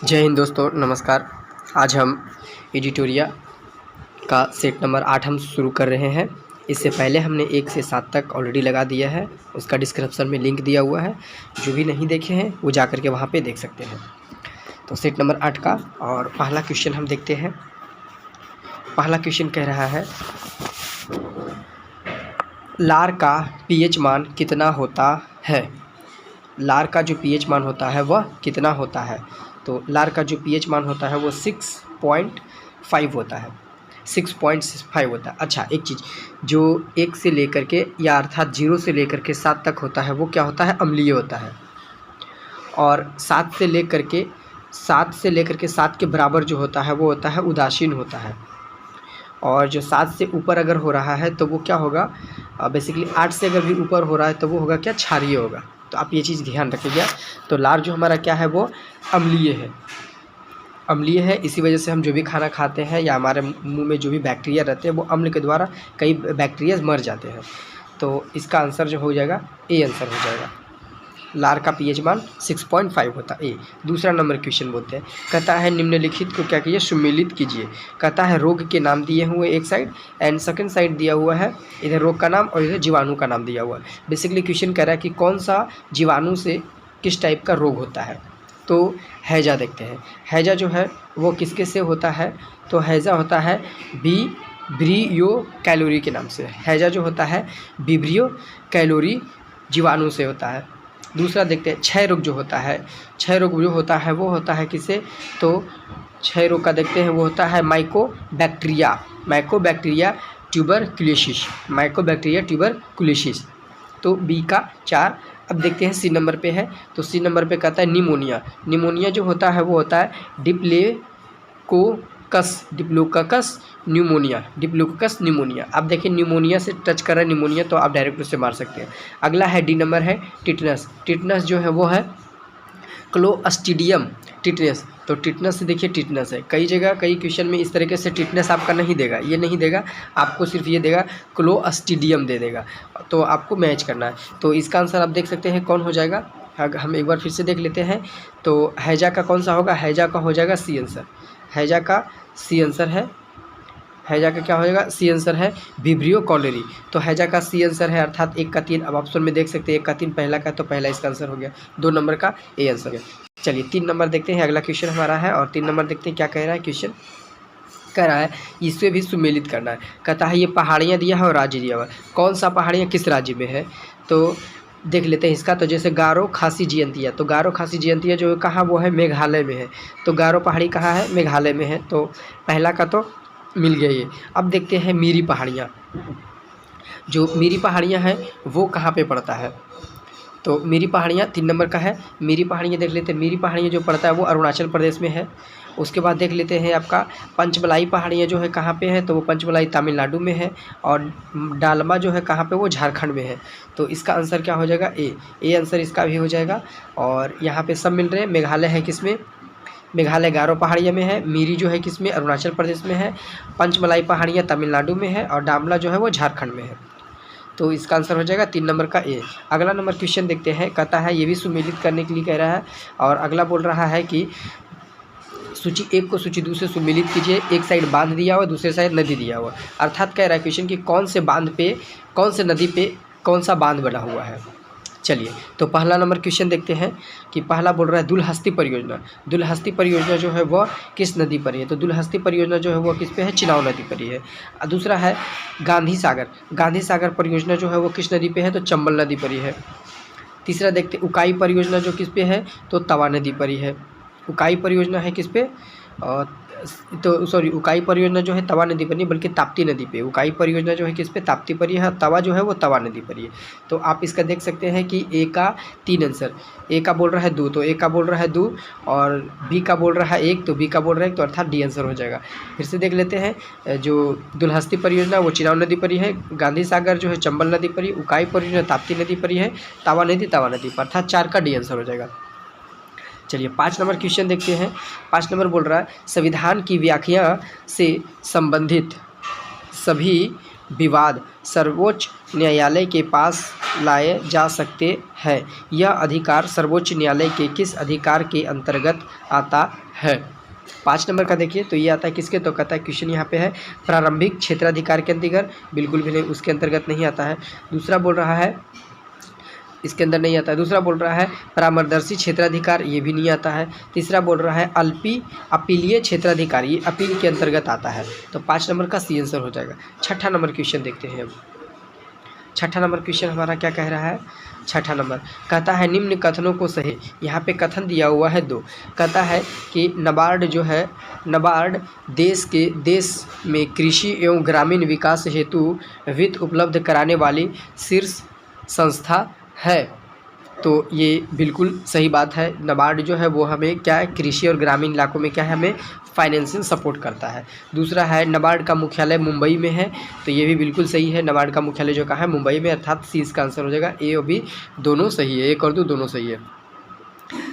जय हिंद दोस्तों, नमस्कार। आज हम एडिटोरिया का सेट नंबर 8 हम शुरू कर रहे हैं। इससे पहले हमने 1 से 7 तक ऑलरेडी लगा दिया है। उसका डिस्क्रिप्शन में लिंक दिया हुआ है। जो भी नहीं देखे हैं वो जा कर के वहाँ पे देख सकते हैं। तो सेट नंबर 8 का और पहला क्वेश्चन हम देखते हैं। पहला क्वेश्चन कह रहा है, लार का पीएच मान कितना होता है। लार का जो पीएच मान होता है वह कितना होता है। तो लार का जो पीएच मान होता है वो 6.5 होता है, 6.5 होता है। अच्छा, एक चीज़ जो 1 से लेकर के या अर्थात 0 से लेकर के 7 तक होता है वो क्या होता है, अम्लीय होता है। और 7 से लेकर के 7 के बराबर जो होता है वो होता है उदासीन होता है। और जो 7 से ऊपर अगर हो रहा है तो वो क्या होगा, बेसिकली 8 से अगर भी ऊपर हो रहा है तो वो होगा क्या, क्षारीय होगा। तो आप ये चीज़ ध्यान रखिएगा। तो लार जो हमारा क्या है वो अम्लीय है, अम्लीय है। इसी वजह से हम जो भी खाना खाते हैं या हमारे मुंह में जो भी बैक्टीरिया रहते हैं वो अम्ल के द्वारा कई बैक्टीरिया मर जाते हैं। तो इसका आंसर जो हो जाएगा ए आंसर हो जाएगा। लार का पीएच मान 6.5 होता है ए। दूसरा नंबर क्वेश्चन बोलते हैं, कहता है निम्नलिखित को क्या कीजिए, सुमेलित कीजिए। कहता है रोग के नाम दिए हुए एक साइड एंड सेकंड साइड दिया हुआ है, इधर रोग का नाम और इधर जीवाणु का नाम दिया हुआ है। बेसिकली क्वेश्चन कह रहा है कि कौन सा जीवाणु से किस टाइप का रोग होता है। तो हैजा देखते हैं। हैजा जो है वो किसके से होता है, तो हैजा होता है विब्रियो कैलोरी के नाम से। हैजा जो होता है विब्रियो कैलोरी जीवाणु से होता है। दूसरा देखते हैं, क्षय रोग जो होता है, क्षय रोग जो होता है वो होता है किससे, तो क्षय रोग का देखते हैं वो होता है माइकोबैक्टीरिया ट्यूबरकुलोसिस, माइकोबैक्टीरिया ट्यूबरकुलोसिस। तो बी का 4। अब देखते हैं सी नंबर पे है। तो सी नंबर पे कहता है निमोनिया। निमोनिया जो होता है वो होता है डिप्लोकोकस न्यूमोनिया। आप देखिए निमोनिया से टच कर रहा है निमोनिया, तो आप डायरेक्ट उससे मार सकते हैं। अगला है डी नंबर है टिटनस। टिटनस जो है वो है क्लोस्ट्रीडियम टिटनस। तो टिटनस से देखिए टिटनस है, कई जगह कई क्वेश्चन में इस तरीके से टिटनस आपका नहीं देगा, ये नहीं देगा आपको, सिर्फ ये देगा क्लोस्ट्रीडियम दे देगा। तो आपको मैच करना है। तो इसका आंसर आप देख सकते हैं कौन हो जाएगा। हम एक बार फिर से देख लेते हैं। तो हैजा का कौन सा होगा, हैजा का हो जाएगा सी आंसर। हैजा का सी आंसर है, हैजा का क्या हो जाएगा, सी आंसर है विब्रियो कैलोरी। तो हैजा का सी आंसर है, अर्थात 1 का 3। अब ऑप्शन में देख सकते हैं 1 का 3 पहला का, तो पहला इसका आंसर हो गया। 2 नंबर का ए आंसर है। चलिए 3 नंबर देखते हैं। अगला क्वेश्चन हमारा है और 3 नंबर देखते हैं क्या कह रहा है। क्वेश्चन कह रहा है इसे भी सुमेलित करना है। कहता है ये पहाड़ियाँ दिया है और राज्य दिया हुआ है, कौन सा पहाड़ियाँ किस राज्य में है। तो देख लेते हैं इसका। तो जैसे गारो खासी जयंतिया, तो गारो खासी जयंतिया जो है कहाँ, वो है मेघालय में है। तो गारो पहाड़ी कहाँ है, मेघालय में है। तो पहला का तो मिल गया ये। अब देखते हैं मीरी पहाड़ियाँ। जो मीरी पहाड़ियाँ हैं वो कहाँ पे पड़ता है। तो मीरी पहाड़ियाँ 3 नंबर का है। मीरी पहाड़ियाँ देख लेते हैं। मीरी पहाड़ियाँ जो पड़ता है वो अरुणाचल प्रदेश में है। उसके बाद देख लेते हैं आपका पंचमलाई पहाड़ियाँ जो है कहाँ पे है, तो वो पंचमलाई तमिलनाडु में है। और डालमा जो है कहाँ पे, वो झारखंड में है। तो इसका आंसर क्या हो जाएगा, ए आंसर इसका भी हो जाएगा। और यहाँ पे सब मिल रहे हैं। मेघालय है किसमें, मेघालय गारो पहाड़ियाँ में है। मीरी जो है किसमें, अरुणाचल प्रदेश में है। पंचमलाई पहाड़ियाँ तमिलनाडु में है और डामला जो है वो झारखंड में है। तो इसका आंसर हो जाएगा 3 नंबर का ए। अगला नंबर क्वेश्चन देखते हैं। कहता है ये भी सुमेलित करने के लिए कह रहा है। और अगला बोल रहा है कि सूची 1 को सूची 2 से सुमेलित कीजिए। एक साइड बांध दिया हुआ, दूसरे साइड नदी दिया हुआ। अर्थात कह रहा है क्वेश्चन कि कौन से बांध पे, कौन से नदी पे कौन सा बांध बना हुआ है। चलिए तो पहला नंबर क्वेश्चन देखते हैं कि पहला बोल रहा है दुलहस्ती परियोजना। दुलहस्ती परियोजना जो है वह किस नदी पर है। तो दुलहस्ती परियोजना जो है वह किस पे है, चिनाव नदी पर ही है। दूसरा है गांधी सागर। गांधी सागर परियोजना जो है वो किस नदी पे है, तो चंबल नदी पर ही है। तीसरा देखते उकाई परियोजना जो किस पे है, तो तवा नदी पर ही है। उकाई परियोजना है किस पे, तो सॉरी, उकाई परियोजना जो है तवा नदी पर नहीं बल्कि ताप्ती नदी पे। उकाई परियोजना जो है किस पे, ताप्ती पर ही है। तवा जो है वो तवा नदी पर ही है। तो आप इसका देख सकते हैं कि ए का 3 आंसर। ए का बोल रहा है 2, तो ए का बोल रहा है 2 और बी का बोल रहा है 1, तो बी का बोल रहा है 1, तो अर्थात डी आंसर हो जाएगा। फिर से देख लेते हैं। जो दुलहस्ती परियोजना वो चिनाव नदी पर ही है। गांधी सागर जो है चंबल नदी पर ही। उकाई परियोजना ताप्ती नदी पर ही है। तवा नदी पर, अर्थात 4 का डी आंसर हो जाएगा। चलिए 5 नंबर क्वेश्चन देखते हैं। 5 नंबर बोल रहा है संविधान की व्याख्या से संबंधित सभी विवाद सर्वोच्च न्यायालय के पास लाए जा सकते हैं। यह अधिकार सर्वोच्च न्यायालय के किस अधिकार के अंतर्गत आता है? 5 नंबर का देखिए तो ये आता है किसके, तो कहता है क्वेश्चन यहाँ पे है प्रारंभिक क्षेत्राधिकार के अंतर्गत, बिल्कुल भी नहीं, उसके अंतर्गत नहीं आता है। दूसरा बोल रहा है इसके अंदर नहीं आता है। दूसरा बोल रहा है परामर्शदर्शी क्षेत्राधिकार, ये भी नहीं आता है। तीसरा बोल रहा है अपीलीय क्षेत्राधिकार, ये अपील के अंतर्गत आता है। तो 5 नंबर का सी आंसर हो जाएगा। 6ठा नंबर क्वेश्चन देखते हैं अब। 6ठा नंबर क्वेश्चन हमारा क्या कह रहा है? 6ठा नंबर कहता है निम्न कथनों को सही, यहाँ पे कथन दिया हुआ है 2। कहता है कि नाबार्ड जो है, नाबार्ड देश में कृषि एवं ग्रामीण विकास हेतु वित्त उपलब्ध कराने वाली शीर्ष संस्था है। तो ये बिल्कुल सही बात है। नाबार्ड जो है वो हमें क्या है, कृषि और ग्रामीण इलाकों में क्या है, हमें फाइनेंशियल सपोर्ट करता है। दूसरा है नाबार्ड का मुख्यालय मुंबई में है, तो ये भी बिल्कुल सही है। नाबार्ड का मुख्यालय जो कहाँ है, मुंबई में, अर्थात सी इसका आंसर हो जाएगा। ए और बी दोनों सही है, 1 और 2 दोनों सही है।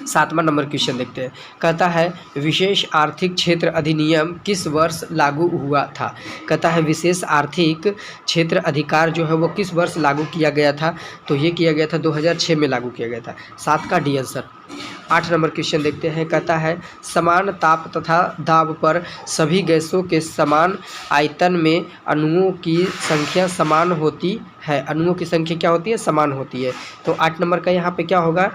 7वां नंबर क्वेश्चन देखते हैं। कहता है विशेष आर्थिक क्षेत्र अधिनियम किस वर्ष लागू हुआ था? कहता है विशेष आर्थिक क्षेत्र अधिकार जो है वो किस वर्ष लागू किया गया था? तो ये किया गया था 2006 में लागू किया गया था। 7 का डी आंसर। 8 नंबर क्वेश्चन देखते हैं। कहता है समान ताप तथा दाब पर सभी गैसों के समान आयतन में अणुओं की संख्या समान होती है। अणुओं की संख्या क्या होती है? समान होती है। तो 8 नंबर का यहाँ पे क्या होगा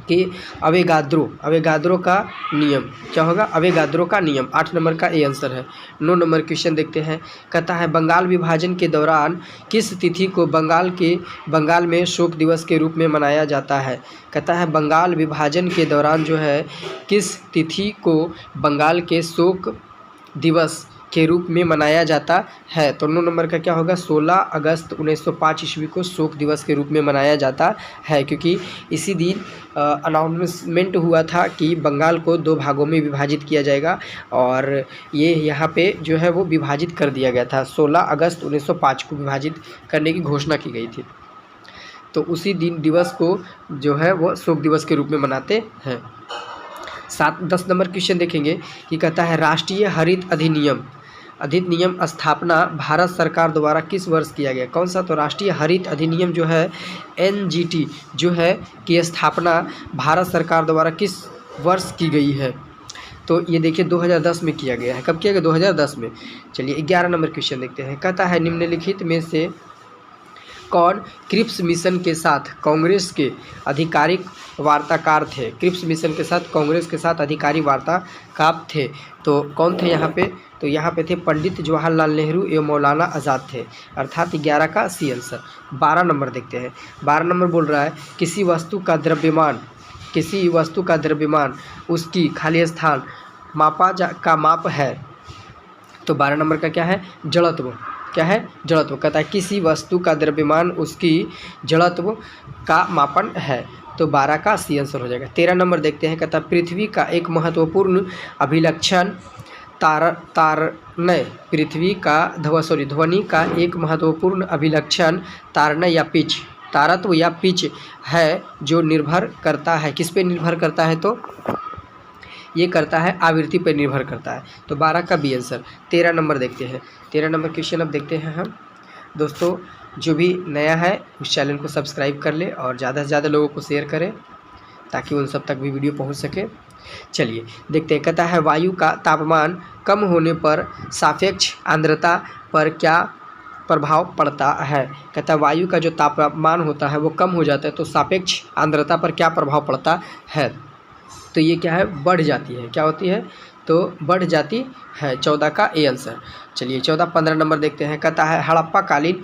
कि अवेगाद्रो का नियम क्या होगा? अवेगाद्रो का नियम। 8 नंबर का ए आंसर है। 9 नंबर क्वेश्चन देखते हैं। कहता है बंगाल विभाजन के दौरान किस तिथि को बंगाल में शोक दिवस के रूप में मनाया जाता है? कहता है बंगाल विभाजन के दौरान जो है किस तिथि को बंगाल के शोक दिवस के रूप में मनाया जाता है? तो 9 नंबर का क्या होगा? 16 अगस्त 1905 ईस्वी को शोक दिवस के रूप में मनाया जाता है, क्योंकि इसी दिन अनाउंसमेंट हुआ था कि बंगाल को 2 भागों में विभाजित किया जाएगा, और ये यहाँ पे जो है वो विभाजित कर दिया गया था। 16 अगस्त 1905 को विभाजित करने की घोषणा की गई थी, तो उसी दिन दिवस को जो है वो शोक दिवस के रूप में मनाते हैं। 10 नंबर क्वेश्चन देखेंगे कि कहता है राष्ट्रीय हरित अधिनियम स्थापना भारत सरकार द्वारा किस वर्ष किया गया? कौन सा? तो राष्ट्रीय हरित अधिनियम जो है NGT जो है की स्थापना भारत सरकार द्वारा किस वर्ष की गई है? तो ये देखिए 2010 में किया गया है। कब किया गया? 2010 में। चलिए 11 नंबर क्वेश्चन देखते हैं। कहता है निम्नलिखित में से कौन क्रिप्स मिशन के साथ कांग्रेस के आधिकारिक वार्ताकार थे? क्रिप्स मिशन के साथ कांग्रेस के साथ अधिकारी वार्ताकार थे, तो कौन थे यहाँ पे? तो यहाँ पे थे पंडित जवाहरलाल नेहरू एवं मौलाना आज़ाद थे, अर्थात 11 का सी आंसर। 12 नंबर देखते हैं। 12 नंबर बोल रहा है किसी वस्तु का द्रव्यमान उसकी खाली स्थान का माप है। तो 12 नंबर का क्या है? जड़त्व। क्या है? जड़त्व। कहता है किसी वस्तु का द्रव्यमान उसकी जड़त्व का मापन है, तो 12 का सी आंसर हो जाएगा। 13 नंबर देखते हैं। कहता है पृथ्वी का एक महत्वपूर्ण अभिलक्षण ध्वनि का एक महत्वपूर्ण अभिलक्षण तारना या पिच, तारत्व या पिच है, जो निर्भर करता है किस पे निर्भर करता है? तो ये करता है आवृत्ति पर निर्भर करता है। तो 12 का बी आंसर। 13 नंबर देखते हैं। 13 नंबर क्वेश्चन अब देखते हैं हम। दोस्तों जो भी नया है उस चैनल को सब्सक्राइब कर ले और ज़्यादा से ज़्यादा लोगों को शेयर करें ताकि उन सब तक भी वीडियो पहुंच सके। चलिए देखते हैं। कहता है वायु का तापमान कम होने पर सापेक्ष आर्द्रता पर क्या प्रभाव पड़ता है? कहता है वायु का जो तापमान होता है वो कम हो जाता है, तो सापेक्ष आर्द्रता पर क्या प्रभाव पड़ता है? तो ये क्या है? बढ़ जाती है। क्या होती है? तो बढ़ जाती है। 14 का ए आंसर। चलिए 15 नंबर देखते हैं। कहता है हड़प्पाकालीन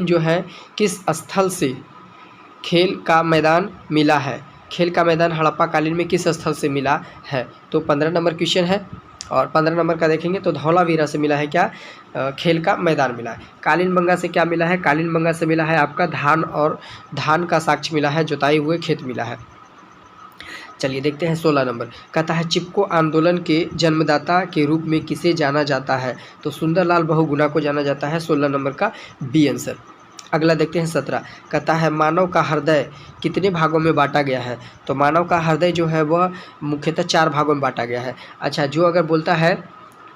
जो है किस स्थल से खेल का मैदान मिला है? खेल का मैदान हड़प्पाकालीन में किस स्थल से मिला है? तो 15 नंबर क्वेश्चन है, और 15 नंबर का देखेंगे तो धौलावीरा से मिला है क्या? खेल का मैदान मिला है। कालीनबंगा से क्या मिला है? कालीनबंगा से मिला है आपका धान, और धान का साक्ष्य मिला है, जोताई हुए खेत मिला है। चलिए देखते हैं 16 नंबर। कहता है चिपको आंदोलन के जन्मदाता के रूप में किसे जाना जाता है? तो सुंदरलाल बहुगुणा को जाना जाता है। 16 नंबर का बी आंसर। अगला देखते हैं 17। कहता है मानव का हृदय कितने भागों में बांटा गया है? तो मानव का हृदय जो है वह मुख्यतः 4 भागों में बांटा गया है। अच्छा, जो अगर बोलता है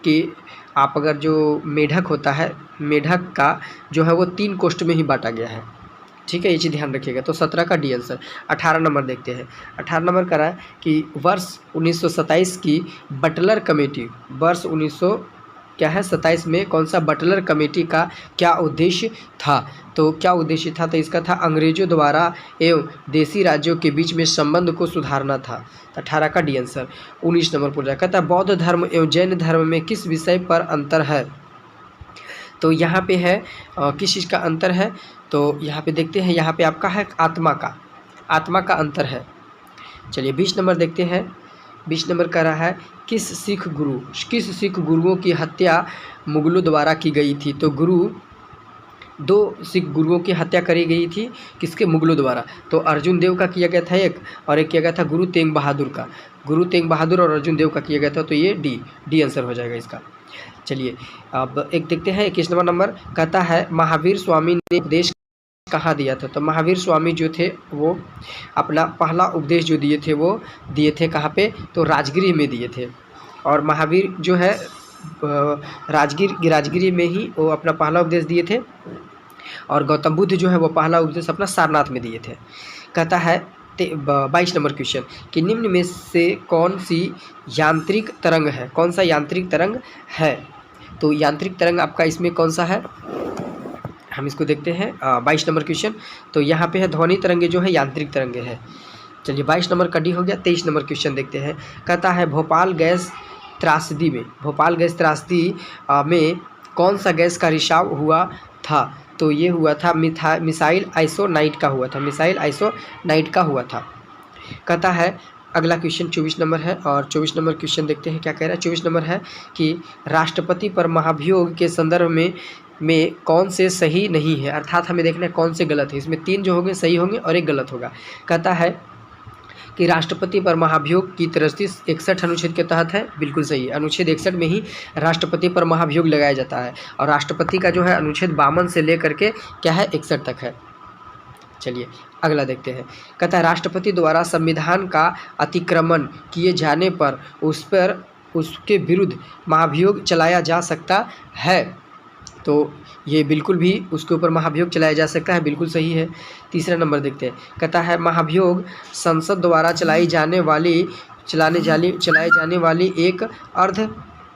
कि आप अगर जो मेढक होता है, मेढक का जो है वो 3 कोष्ठ में ही बांटा गया है, ठीक है, ये चीज़ ध्यान रखिएगा। तो 17 का डी आंसर। 18 नंबर देखते हैं। 18 नंबर का रहा है कि वर्ष 1927 की बटलर कमेटी, वर्ष 1927 में कौन सा बटलर कमेटी का क्या उद्देश्य था? तो क्या उद्देश्य था? तो इसका था अंग्रेजों द्वारा एवं देसी राज्यों के बीच में संबंध को सुधारना था। 18 का डी आंसर। 19 नंबर पूछा कहता है बौद्ध धर्म एवं जैन धर्म में किस विषय पर अंतर है? तो यहाँ पे है किस चीज़ का अंतर है? तो यहाँ पे देखते हैं, यहाँ पे आपका है आत्मा का अंतर है। चलिए 20 नंबर देखते हैं। 20 नंबर का रहा है किस सिख गुरुओं की हत्या मुगलों द्वारा की गई थी? तो 2 सिख गुरुओं की हत्या करी गई थी, किसके? मुगलों द्वारा। तो अर्जुन देव का किया गया था एक, और एक किया गया था गुरु तेग बहादुर का। गुरु तेग बहादुर और अर्जुन देव का किया गया था। तो ये डी आंसर हो जाएगा इसका। चलिए अब एक देखते हैं 21 नंबर कहता है महावीर स्वामी ने उपदेश कहाँ दिया था? तो महावीर स्वामी जो थे वो अपना पहला उपदेश जो दिए थे वो दिए थे कहाँ पे? तो राजगिरी में दिए थे। और महावीर जो है राजगिरी में ही वो अपना पहला उपदेश दिए थे, और गौतम बुद्ध जो है वो पहला उपदेश अपना सारनाथ में दिए थे। कहता है 22 नंबर क्वेश्चन कि निम्न में से कौन सी यांत्रिक तरंग है? कौन सा यांत्रिक तरंग है? तो यांत्रिक तरंग आपका इसमें कौन सा है? हम इसको देखते हैं 22 नंबर क्वेश्चन। तो यहाँ पे है ध्वनि तरंगे जो है यांत्रिक तरंगे है। चलिए 22 नंबर का डी हो गया। 23 नंबर क्वेश्चन देखते हैं। कहता है भोपाल गैस त्रासदी में कौन सा गैस का रिसाव हुआ था? तो ये हुआ था मिसाइल आइसोनाइट का हुआ था। कहता है अगला क्वेश्चन 24 नंबर है, और 24 नंबर क्वेश्चन देखते हैं क्या कह रहा है। 24 नंबर है कि राष्ट्रपति पर महाभियोग के संदर्भ में कौन से सही नहीं है? अर्थात हमें देखना है कौन से गलत है। इसमें 3 जो होंगे सही होंगे और 1 गलत होगा। कहता है कि राष्ट्रपति पर महाभियोग की तरस्ती 61 अनुच्छेद के तहत है, बिल्कुल सही है। अनुच्छेद 61 में ही राष्ट्रपति पर महाभियोग लगाया जाता है, और राष्ट्रपति का जो है अनुच्छेद 52 से लेकर के क्या है 61 तक है। चलिए अगला देखते हैं। कहता है राष्ट्रपति द्वारा संविधान का अतिक्रमण किए जाने पर उसके विरुद्ध महाभियोग चलाया जा सकता है? तो ये बिल्कुल भी उसके ऊपर महाभियोग चलाया जा सकता है, बिल्कुल सही है। तीसरा नंबर देखते हैं। कहता है महाभियोग संसद द्वारा चलाई जाने वाली एक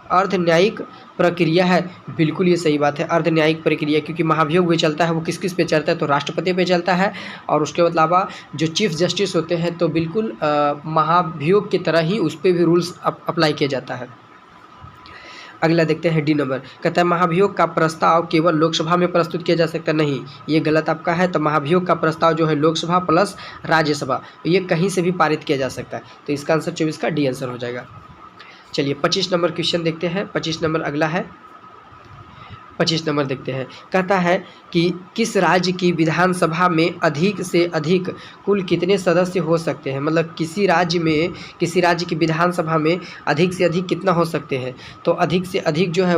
अर्ध न्यायिक प्रक्रिया है, बिल्कुल ये सही बात है। अर्ध न्यायिक प्रक्रिया, क्योंकि महाभियोग भी चलता है वो किस पे चलता है? तो राष्ट्रपति पे चलता है, और उसके अलावा जो चीफ जस्टिस होते हैं तो बिल्कुल महाभियोग की तरह ही उस पर भी रूल्स अप्लाई किया जाता है। अगला देखते हैं डी नंबर। कहता है महाभियोग का प्रस्ताव केवल लोकसभा में प्रस्तुत किया जा सकता नहीं, ये गलत आपका है। तो महाभियोग का प्रस्ताव जो है लोकसभा प्लस राज्यसभा, ये कहीं से भी पारित किया जा सकता है। तो इसका आंसर 24 का डी आंसर हो जाएगा। चलिए 25 नंबर क्वेश्चन देखते हैं। 25 नंबर अगला है। 25 नंबर देखते हैं। कहता है कि किस राज्य की विधानसभा में अधिक से अधिक कुल कितने सदस्य हो सकते हैं? मतलब किसी राज्य की विधानसभा में अधिक से अधिक कितना हो सकते हैं? तो अधिक से अधिक जो है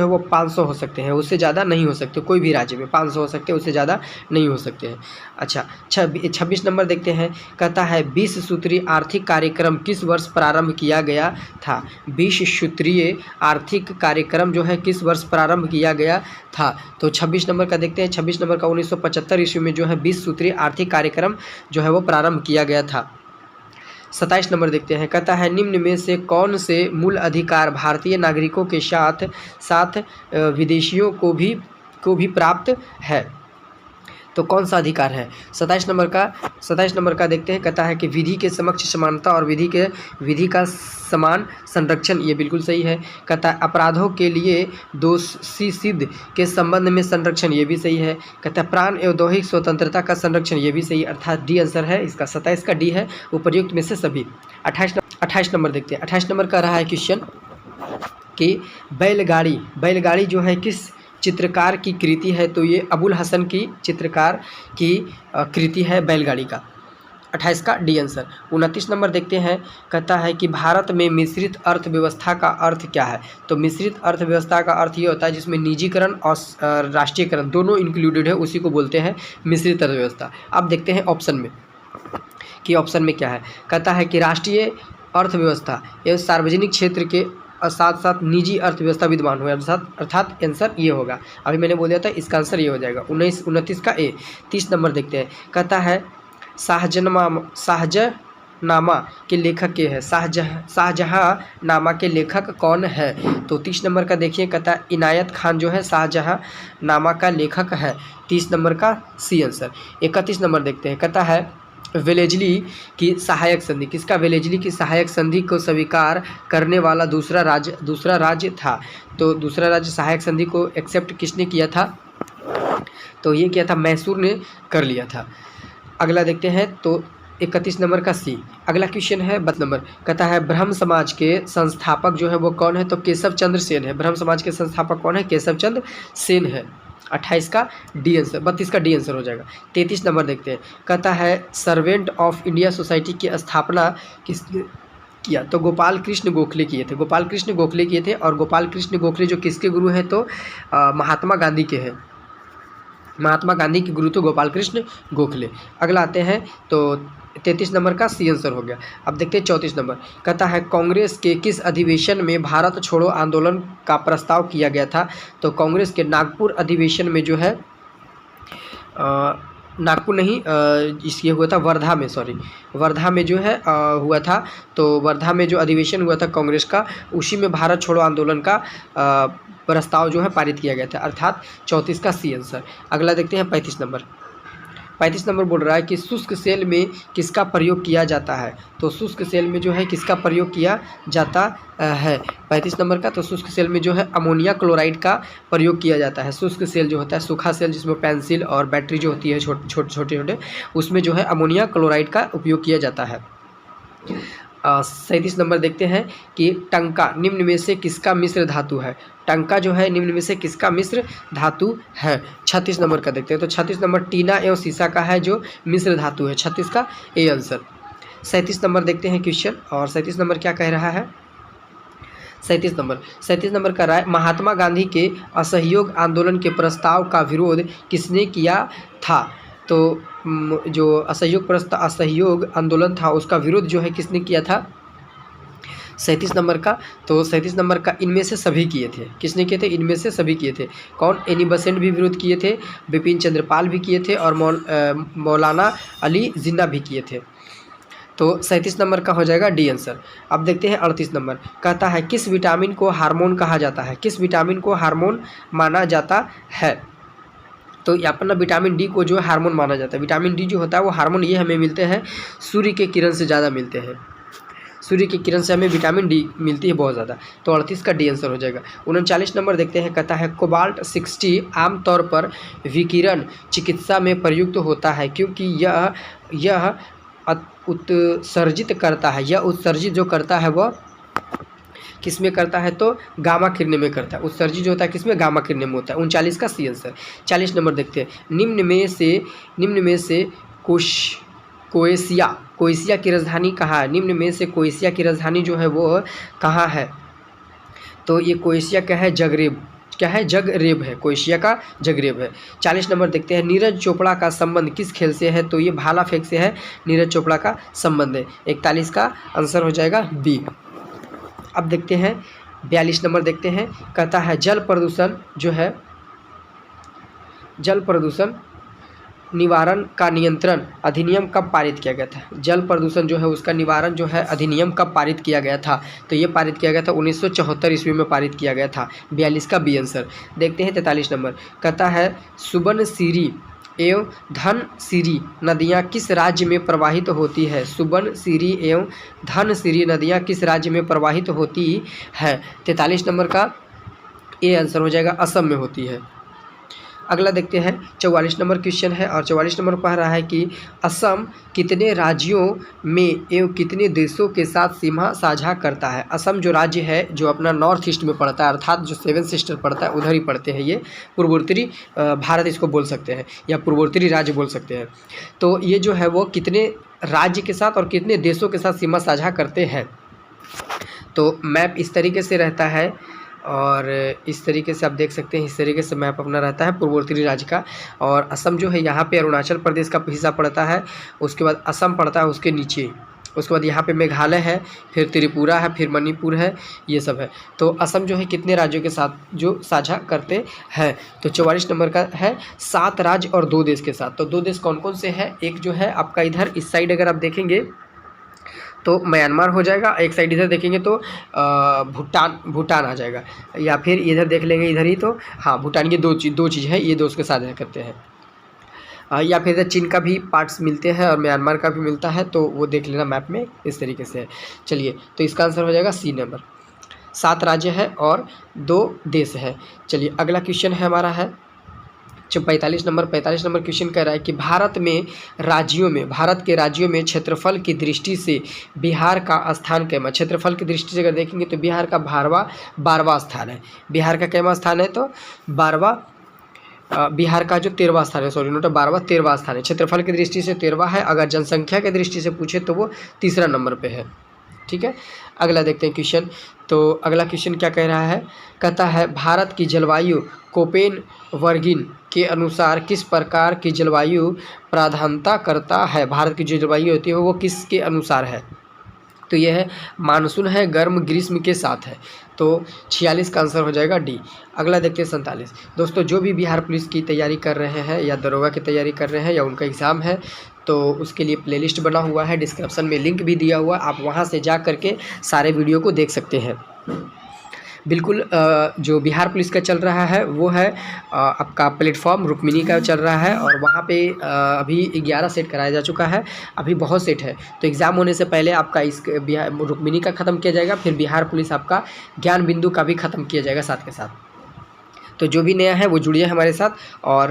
वो 500 हो सकते हैं, उससे ज़्यादा नहीं हो सकते। कोई भी राज्य में 500 हो सकते हैं, उससे ज़्यादा नहीं हो सकते हैं। अच्छा 26 नंबर देखते हैं। कहता है 20 सूत्रीय आर्थिक कार्यक्रम किस वर्ष प्रारंभ किया गया था? 20 सूत्रीय आर्थिक कार्यक्रम जो है किस वर्ष प्रारंभ किया गया था? तो 26 नंबर का देखते हैं। 26 नंबर का 1975 ईस्वी में जो है 20 सूत्रीय आर्थिक कार्यक्रम जो है वो प्रारंभ किया गया था। 27 नंबर देखते हैं। कहता है निम्न में से कौन से मूल अधिकार भारतीय नागरिकों के साथ साथ विदेशियों को भी प्राप्त है? तो कौन सा अधिकार है? 27 नंबर का देखते हैं। कहता है कि विधि के समक्ष समानता और विधि का समान संरक्षण, ये बिल्कुल सही है। कहता है अपराधों के लिए दोषी सिद्ध के संबंध में संरक्षण, ये भी सही है। कहता है प्राण एवं दैहिक स्वतंत्रता का संरक्षण, ये भी सही है। अर्थात डी आंसर है इसका। 27 का डी है, उपर्युक्त में से सभी। 28 नंबर देखते हैं। 28 नंबर का रहा है क्वेश्चन कि बैलगाड़ी जो है किस चित्रकार की कृति है? तो ये अबुल हसन की चित्रकार की कृति है बैलगाड़ी का। 28 का डी आंसर। 29 नंबर देखते हैं। कहता है कि भारत में मिश्रित अर्थव्यवस्था का अर्थ क्या है? तो मिश्रित अर्थव्यवस्था का अर्थ ये होता है जिसमें निजीकरण और राष्ट्रीयकरण दोनों इंक्लूडेड है, उसी को बोलते हैं मिश्रित अर्थव्यवस्था। अब देखते हैं ऑप्शन में कि ऑप्शन में क्या है। कहता है कि अर्थव्यवस्था एवं सार्वजनिक क्षेत्र के साथ साथ निजी अर्थव्यवस्था विद्यमान हुए, अर्थात आंसर ये होगा। अभी मैंने बोल दिया था इसका आंसर ये हो जाएगा। 29 का ए। 30 नंबर देखते हैं, कहता है शाहजहांनामा के लेखक के है, शाहजहांनामा के लेखक कौन है? तो 30 नंबर का देखिए, कहता है इनायत खान जो है शाहजहांनामा का लेखक है। 30 नंबर का सी आंसर। 31 नंबर देखते हैं, कहता है वेलेजली की सहायक संधि, किसका वेलेजली की सहायक संधि को स्वीकार करने वाला दूसरा राज्य था? तो दूसरा राज्य सहायक संधि को एक्सेप्ट किसने किया था? तो ये किया था मैसूर ने कर लिया था। अगला देखते हैं, तो 31 नंबर का सी। अगला क्वेश्चन है 32 नंबर, कहता है ब्रह्म समाज के संस्थापक जो है वो कौन है? तो केशव चंद्र सेन है। ब्रह्म समाज के संस्थापक कौन है? केशव चंद्र सेन है। 28 का डी आंसर, 32 का डी आंसर हो जाएगा। 33 नंबर देखते हैं, कहता है सर्वेंट ऑफ इंडिया सोसाइटी की स्थापना किसने किया? तो गोपाल कृष्ण गोखले किए थे। गोपाल कृष्ण गोखले किए थे। और गोपाल कृष्ण गोखले जो किसके गुरु हैं? तो महात्मा गांधी के हैं। महात्मा गांधी के गुरु तो गोपाल कृष्ण गोखले। अगला आते हैं, तो 33 नंबर का सी आंसर हो गया। अब देखते हैं 34 नंबर, कहता है कांग्रेस के किस अधिवेशन में भारत छोड़ो आंदोलन का प्रस्ताव किया गया था? तो कांग्रेस के नागपुर अधिवेशन में जो है नागपुर नहीं, इसलिए हुआ था वर्धा में, सॉरी वर्धा में जो है हुआ था। तो वर्धा में जो अधिवेशन हुआ था कांग्रेस का, उसी में भारत छोड़ो आंदोलन का प्रस्ताव जो है पारित किया गया था, अर्थात 34 का सी आंसर। अगला देखते हैं 35 नंबर। 35 नंबर बोल रहा है कि शुष्क सेल में किसका प्रयोग किया जाता है? तो शुष्क सेल में जो है किसका प्रयोग किया जाता है? 35 नंबर का, तो शुष्क सेल में जो है अमोनिया क्लोराइड का प्रयोग किया जाता है। शुष्क सेल जो होता है, सूखा सेल जिसमें पेंसिल और बैटरी जो होती है छोटे, उसमें जो है अमोनिया क्लोराइड का उपयोग किया जाता है। 37 नंबर देखते हैं कि टंका निम्न में से किसका मिश्र धातु है? टंका जो है निम्न में से किसका मिश्र धातु है? 36 नंबर का देखते हैं, तो 36 नंबर टीना एवं सीसा का है जो मिश्र धातु है। 36 का ए आंसर। 37 नंबर देखते हैं क्वेश्चन, और 37 नंबर क्या कह रहा है? 37 नंबर का राय, महात्मा गांधी के असहयोग आंदोलन के प्रस्ताव का विरोध किसने किया था? तो जो असहयोग आंदोलन था उसका विरोध जो है किसने किया था? 37 नंबर का, तो 37 नंबर का इनमें से सभी किए थे। किसने किए थे? इनमें से सभी किए थे। कौन? एनी बेसेंट भी विरोध किए थे, बिपिन चंद्र पाल भी किए थे, और मौलाना अली जिन्ना भी किए थे। तो 37 नंबर का हो जाएगा डी आंसर। अब देखते हैं 38 नंबर, कहता है किस विटामिन को हार्मोन कहा जाता है? किस विटामिन को हार्मोन माना जाता है? तो यहाँ पर ना विटामिन डी को जो है हार्मोन माना जाता है। विटामिन डी जो होता है वो हार्मोन ये हमें मिलते हैं सूर्य के किरण से ज़्यादा मिलते हैं। सूर्य की किरण से हमें विटामिन डी मिलती है बहुत ज़्यादा। तो 38 का डी आंसर हो जाएगा। 39 नंबर देखते हैं, कहता है कोबाल्ट 60 आमतौर पर विकिरण चिकित्सा में प्रयुक्त होता है क्योंकि यह उत्सर्जित करता है। यह उत्सर्जित जो करता है वह किस में करता है? तो गामा किरणें में करता है। उत्सर्जित जो होता है किसमें? गामा किरणें में होता है। 39 का सी आंसर। 40 नंबर देखते हैं, निम्न में से कोएशिया की राजधानी कहाँ है? निम्न में से कोएशिया की राजधानी जो है वो कहाँ है? तो ये कोएशिया क्या है? जगरेब। क्या है? जगरेब है। कोएशिया का जगरेब है। 40 नंबर देखते हैं, नीरज चोपड़ा का संबंध किस खेल से है? तो ये भाला फेंक से है नीरज चोपड़ा का संबंध है। 41 का आंसर हो जाएगा बी। अब देखते हैं 42 नंबर देखते हैं, कहता है जल प्रदूषण निवारण का नियंत्रण अधिनियम कब पारित किया गया था? जल प्रदूषण जो है उसका निवारण जो है अधिनियम कब पारित किया गया था? तो ये पारित किया गया था 1974 ईस्वी में पारित किया गया था। 42 का बी आंसर। देखते हैं 43 नंबर, कहता है सुबनसिरी एवं धनसिरी नदियाँ किस राज्य में प्रवाहित होती है? सुबनसिरी एवं धनसिरी नदियाँ किस राज्य में प्रवाहित होती है? 43 नंबर का ए आंसर हो जाएगा, असम में होती है। अगला देखते हैं 44 नंबर क्वेश्चन है, और 44 नंबर पढ़ रहा है कि असम कितने राज्यों में एवं कितने देशों के साथ सीमा साझा करता है? असम जो राज्य है जो अपना नॉर्थ ईस्ट में पड़ता है, अर्थात जो 7 सिस्टर पड़ता है उधर ही पड़ते हैं ये। पूर्वोत्तरी भारत इसको बोल सकते हैं, या पूर्वोत्तरी राज्य बोल सकते हैं। तो ये जो है वो कितने राज्य के साथ और कितने देशों के साथ सीमा साझा करते हैं? तो मैप इस तरीके से रहता है, और इस तरीके से आप देख सकते हैं, इस तरीके से मैप अपना रहता है पूर्वोत्तरी राज्य का। और असम जो है यहाँ पे अरुणाचल प्रदेश का हिस्सा पड़ता है, उसके बाद असम पड़ता है उसके नीचे, उसके बाद यहाँ पे मेघालय है, फिर त्रिपुरा है, फिर मणिपुर है, ये सब है। तो असम जो है कितने राज्यों के साथ जो साझा करते हैं, तो 44 नंबर का है 7 राज्य और 2 देश के साथ। तो 2 देश कौन कौन से हैं, एक जो है आपका इधर इस साइड अगर आप देखेंगे तो म्यांमार हो जाएगा, एक साइड इधर देखेंगे तो भूटान आ जाएगा, या फिर इधर देख लेंगे इधर ही तो हाँ भूटान, ये दो चीज़ है, ये 2 उसके साझा करते हैं। या फिर इधर चीन का भी पार्ट्स मिलते हैं और म्यांमार का भी मिलता है, तो वो देख लेना मैप में इस तरीके से है। चलिए, तो इसका आंसर हो जाएगा सी नंबर, 7 राज्य है और 2 देश है। चलिए अगला क्वेश्चन है हमारा है 45 नंबर क्वेश्चन कह रहा है कि भारत के राज्यों में क्षेत्रफल की दृष्टि से बिहार का स्थान कैमा। क्षेत्रफल की दृष्टि से अगर देखेंगे तो बिहार का 12वां स्थान है। बिहार का कैमा स्थान है तो 12वां, बिहार का जो 13वां स्थान है, सॉरी नोट 12वां 13वां स्थान है। क्षेत्रफल की दृष्टि से 13वां है, अगर जनसंख्या की दृष्टि से पूछे तो वो 3रा नंबर पे है। ठीक है, अगला देखते हैं क्वेश्चन। तो अगला क्वेश्चन क्या कह रहा है, कहता है भारत की जलवायु कोपेनवर्गिन के अनुसार किस प्रकार की जलवायु प्राधान्यता करता है। भारत की जो जलवायु होती है वो किसके अनुसार है, तो यह है मानसून है, गर्म ग्रीष्म के साथ है। तो 46 का आंसर हो जाएगा डी। अगला देखते हैं 47। दोस्तों जो भी बिहार पुलिस की तैयारी कर रहे हैं या दरोगा की तैयारी कर रहे हैं या उनका एग्ज़ाम है, तो उसके लिए प्लेलिस्ट बना हुआ है, डिस्क्रिप्शन में लिंक भी दिया हुआ, आप वहां से जा करके सारे वीडियो को देख सकते हैं। बिल्कुल जो बिहार पुलिस का चल रहा है वो है आपका प्लेटफॉर्म रुक्मिणी का चल रहा है, और वहाँ पे अभी 11 सेट कराया जा चुका है, अभी बहुत सेट है। तो एग्ज़ाम होने से पहले आपका इस बिहार रुक्मिणी का ख़त्म किया जाएगा, फिर बिहार पुलिस आपका ज्ञान बिंदु का भी ख़त्म किया जाएगा साथ के साथ। तो जो भी नया है वो जुड़िए हमारे साथ और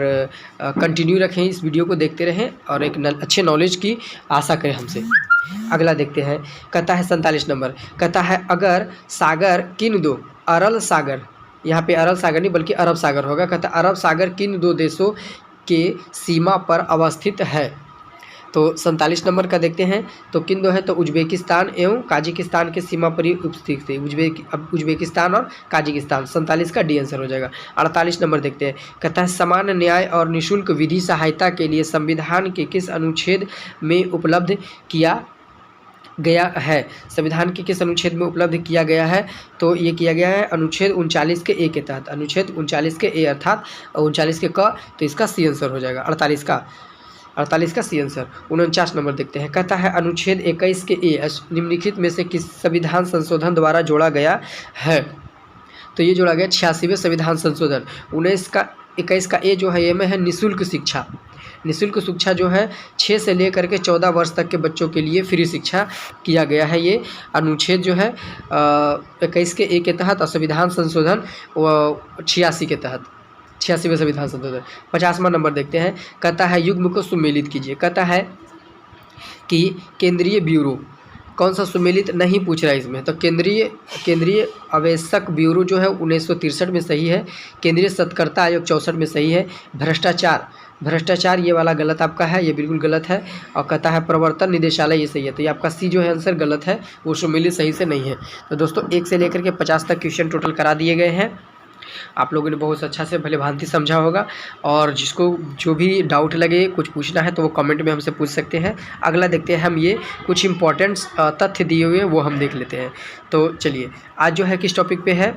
कंटिन्यू रखें, इस वीडियो को देखते रहें और एक अच्छे नॉलेज की आशा करें हमसे। अगला देखते हैं, कहता है 47 नंबर, कहता है अगर सागर किन दो अरल सागर, यहाँ पे अरल सागर नहीं बल्कि अरब सागर होगा, कहता है अरब सागर किन 2 देशों के सीमा पर अवस्थित है। तो 47 नंबर का देखते हैं, तो किन 2 है, तो उज्बेकिस्तान एवं काजिकिस्तान के सीमा पर ही उपस्थित थे। उज्बेकिस्तान और काजिकिस्तान, 47 का डी आंसर हो जाएगा। 48 नंबर देखते हैं, कहता है समान न्याय और निःशुल्क विधि सहायता के लिए संविधान के किस अनुच्छेद में उपलब्ध किया गया है। संविधान के किस अनुच्छेद में उपलब्ध किया गया है, तो ये किया गया है अनुच्छेद 39 के ए के तहत, अनुच्छेद 39 के ए अर्थात 39 के क, तो इसका सी आंसर हो जाएगा 48 का सी आंसर। 49 नंबर देखते हैं, कहता है अनुच्छेद 21 के ए निम्नलिखित में से किस संविधान संशोधन द्वारा जोड़ा गया है। तो ये जोड़ा गया 86वें संविधान संशोधन। 21 का ए जो है ये में है निःशुल्क शिक्षा। निःशुल्क शिक्षा जो है 6 से लेकर के 14 वर्ष तक के बच्चों के लिए फ्री शिक्षा किया गया है। ये अनुच्छेद जो है 21 के ए के तहत और संविधान संशोधन 86 के तहत, 86वें संविधान संशोधन। 50वां नंबर देखते हैं, कहता है युग्म को सुमेलित कीजिए। कहता है कि केंद्रीय ब्यूरो, कौन सा सुमेलित नहीं पूछ रहा है इसमें, तो केंद्रीय आवश्यक ब्यूरो जो है 1963 में सही है। केंद्रीय सत्कर्ता आयोग 64 में सही है। भ्रष्टाचार ये वाला गलत आपका है, ये बिल्कुल गलत है। और कहता है प्रवर्तन निदेशालय, ये सही है। तो ये आपका सी जो है आंसर गलत है, वो सुमेलित सही से नहीं है। तो दोस्तों 1 से लेकर के 50 तक क्वेश्चन टोटल करा दिए गए हैं। आप लोगों ने बहुत अच्छा से भले भांति समझा होगा, और जिसको जो भी डाउट लगे कुछ पूछना है तो वो कमेंट में हमसे पूछ सकते हैं। अगला देखते हैं हम, ये कुछ इंपॉर्टेंट तथ्य दिए हुए हैं वो हम देख लेते हैं। तो चलिए आज जो है किस टॉपिक पे है,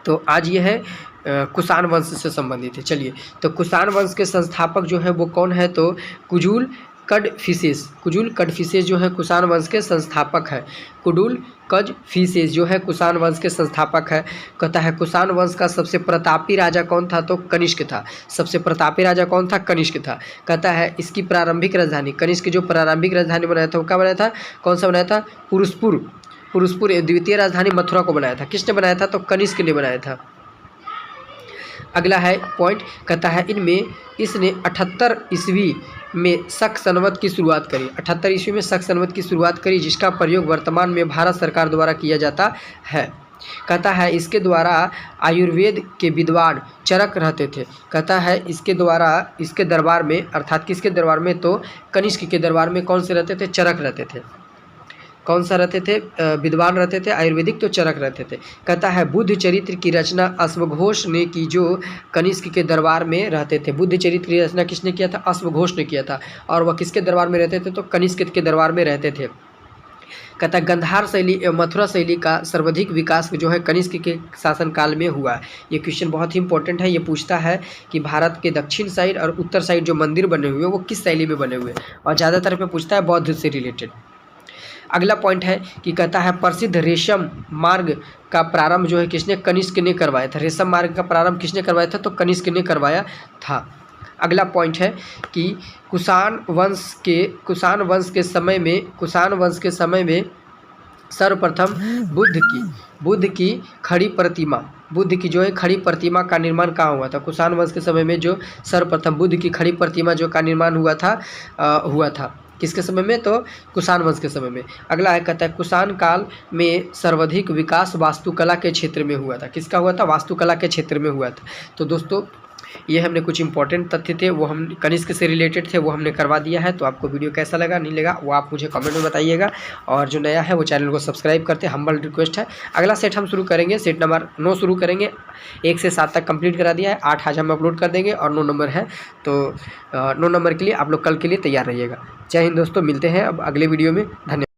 तो आज ये है कुषाण वंश से संबंधित है। चलिए, तो कुषाण वंश के संस्थापक जो है वो कौन है, तो कुजुल कडफिसेस जो है कुषाण वंश के संस्थापक है। कुडुल कजफिसेस जो है कुषाण वंश के संस्थापक है। कहता है कुषाण वंश का सबसे प्रतापी राजा कौन था, तो कनिष्क था। सबसे प्रतापी राजा कौन था, कनिष्क था। कहता है इसकी प्रारंभिक राजधानी, कनिष्क जो प्रारंभिक राजधानी बनाया था वो क्या बनाया था, कौन सा बनाया था, पुरुषपुर। द्वितीय राजधानी मथुरा को बनाया था। किसने बनाया था, तो कनिष्क ने बनाया था। अगला है पॉइंट, कहता है इसने 78 ईस्वी में शक संवत की शुरुआत करी। 78 ईस्वी में शक संवत की शुरुआत करी, जिसका प्रयोग वर्तमान में भारत सरकार द्वारा किया जाता है। कहता है इसके द्वारा आयुर्वेद के विद्वान चरक रहते थे। कहता है इसके दरबार में, अर्थात किसके दरबार में, तो कनिष्क के दरबार में कौन से रहते थे, चरक रहते थे। कौन सा रहते थे, विद्वान रहते थे, आयुर्वेदिक तो चरक रहते थे। कहता है बुद्ध चरित्र की रचना अश्वघोष ने की, जो कनिष्क के दरबार में रहते थे। बुद्ध चरित्र की रचना किसने किया था, अश्वघोष ने किया था। और वह किसके दरबार में रहते थे, तो कनिष्क के दरबार में रहते थे। कहता है गंधार शैली एवं मथुरा शैली का सर्वाधिक विकास जो है कनिष्क के शासनकाल में हुआ। ये क्वेश्चन बहुत ही इंपॉर्टेंट है। ये पूछता है कि भारत के दक्षिण साइड और उत्तर साइड जो मंदिर बने हुए हैं वो किस शैली में बने हुए हैं, और ज़्यादातर पे पूछता है बौद्ध से रिलेटेड। अगला पॉइंट है कि कहता है प्रसिद्ध रेशम मार्ग का प्रारंभ जो है किसने, कनिष्क ने करवाया था। रेशम मार्ग का प्रारंभ किसने करवाया था, तो कनिष्क ने करवाया था। अगला पॉइंट है कि कुषाण वंश के समय में सर्वप्रथम बुद्ध की खड़ी प्रतिमा का निर्माण कहाँ हुआ था। कुषाण वंश के समय में जो सर्वप्रथम बुद्ध की खड़ी प्रतिमा जो का निर्माण हुआ था किसके समय में, तो कुषाण वंश के समय में। अगला है कहता है कुषाण काल में सर्वाधिक विकास वास्तुकला के क्षेत्र में हुआ था। किसका हुआ था, वास्तुकला के क्षेत्र में हुआ था। तो दोस्तों ये हमने कुछ इंपॉर्टेंट तथ्य थे वो हम कनिष्क से रिलेटेड थे वो हमने करवा दिया है। तो आपको वीडियो कैसा लगा नहीं लगा वो आप मुझे कमेंट में बताइएगा, और जो नया है वो चैनल को सब्सक्राइब करते, हम्बल रिक्वेस्ट है। अगला सेट हम शुरू करेंगे, सेट नंबर 9 शुरू करेंगे। 1 से 7 तक कंप्लीट करा दिया है, 8 आज हम अपलोड कर देंगे और 9 नंबर है। तो 9 नंबर के लिए आप लोग कल के लिए तैयार रहिएगा। जय हिंद दोस्तों, मिलते हैं अब अगले वीडियो में। धन्यवाद।